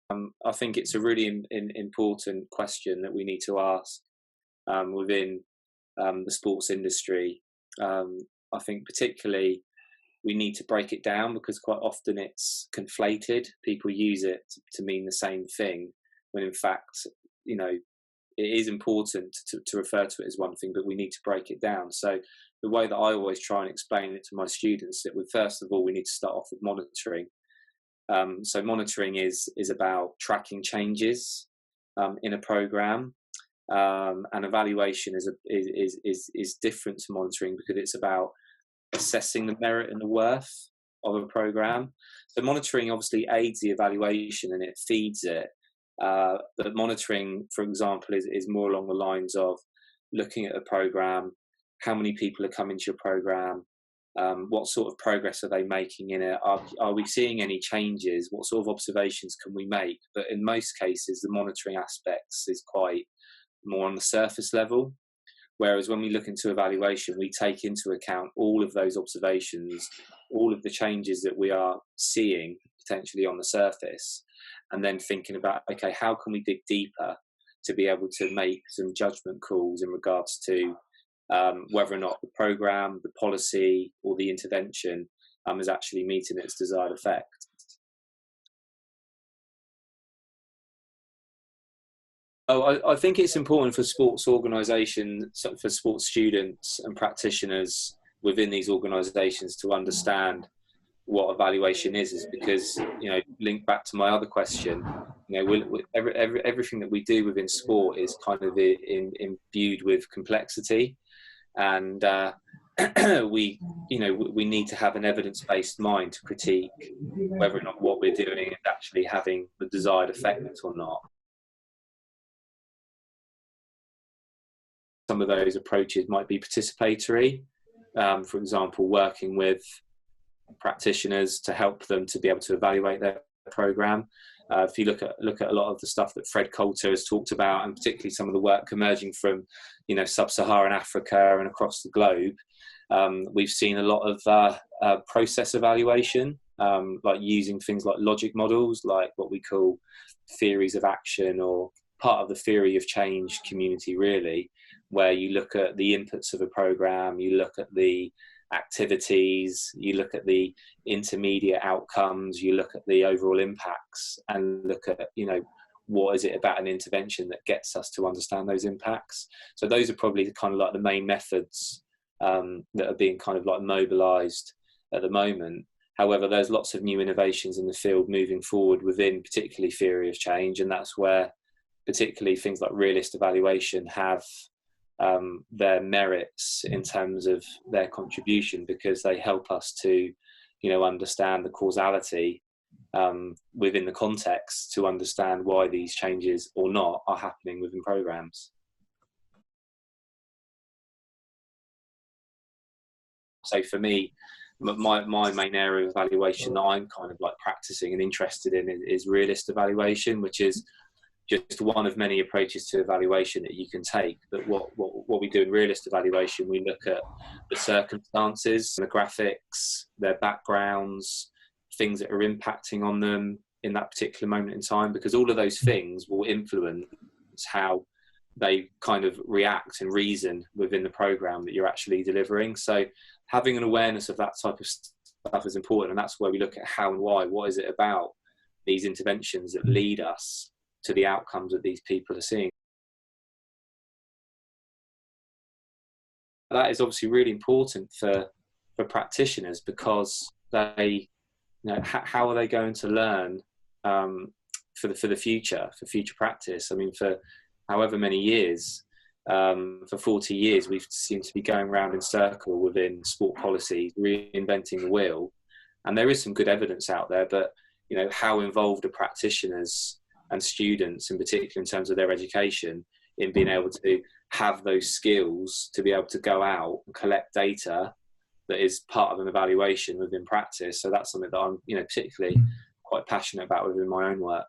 I think it's a really important question that we need to ask within the sports industry. Um, I think particularly we need to break it down because quite often it's conflated. People use it to mean the same thing when in fact, you know, it is important to refer to it as one thing, but we need to break it down. So the way that I always try and explain it to my students, that we first of all we need to start off with monitoring. So monitoring is about tracking changes in a program, and evaluation is different to monitoring because it's about assessing the merit and the worth of a program. So monitoring obviously aids the evaluation and it feeds it. But monitoring, for example, is more along the lines of looking at a program, how many people are coming to your program, what sort of progress are they making in it, are we seeing any changes, what sort of observations can we make. But in most cases the monitoring aspects is quite more on the surface level, whereas when we look into evaluation we take into account all of those observations, all of the changes that we are seeing potentially on the surface, and then thinking about, okay, how can we dig deeper to be able to make some judgment calls in regards to whether or not the program, the policy or the intervention is actually meeting its desired effect. I think it's important for sports organisations, for sports students and practitioners within these organisations to understand what evaluation is because, you know, link back to my other question, you know, everything that we do within sport is kind of imbued with complexity, and we, you know, we need to have an evidence-based mind to critique whether or not what we're doing is actually having the desired effect or not. Some of those approaches might be participatory, for example, working with practitioners to help them to be able to evaluate their program. If you look at a lot of the stuff that Fred Coulter has talked about, and particularly some of the work emerging from, you know, sub-Saharan Africa and across the globe, we've seen a lot of process evaluation, like using things like logic models, like what we call theories of action, or part of the theory of change community, really, where you look at the inputs of a program, you look at the activities, you look at the intermediate outcomes, you look at the overall impacts, and look at, you know, what is it about an intervention that gets us to understand those impacts. So those are probably kind of like the main methods that are being kind of like mobilized at the moment. However, there's lots of new innovations in the field moving forward within particularly theory of change, and that's where particularly things like realist evaluation have their merits in terms of their contribution, because they help us to, you know, understand the causality within the context to understand why these changes or not are happening within programs. So for me, my main area of evaluation that I'm kind of like practicing and interested in is realist evaluation, which is just one of many approaches to evaluation that you can take. But what we do in realist evaluation, we look at the circumstances, the graphics, their backgrounds, things that are impacting on them in that particular moment in time, because all of those things will influence how they kind of react and reason within the program that you're actually delivering. So having an awareness of that type of stuff is important, and that's where we look at how and why. What is it about these interventions that lead us to the outcomes that these people are seeing? That is obviously really important for practitioners, because they, you know, how are they going to learn for the future, for future practice? I mean, for however many years, for 40 years, we've seemed to be going round in circle within sport policy, reinventing the wheel. And there is some good evidence out there, but, you know, how involved are practitioners and students, in particular in terms of their education, in being able to have those skills to be able to go out and collect data that is part of an evaluation within practice. So that's something that I'm, you know, particularly quite passionate about within my own work.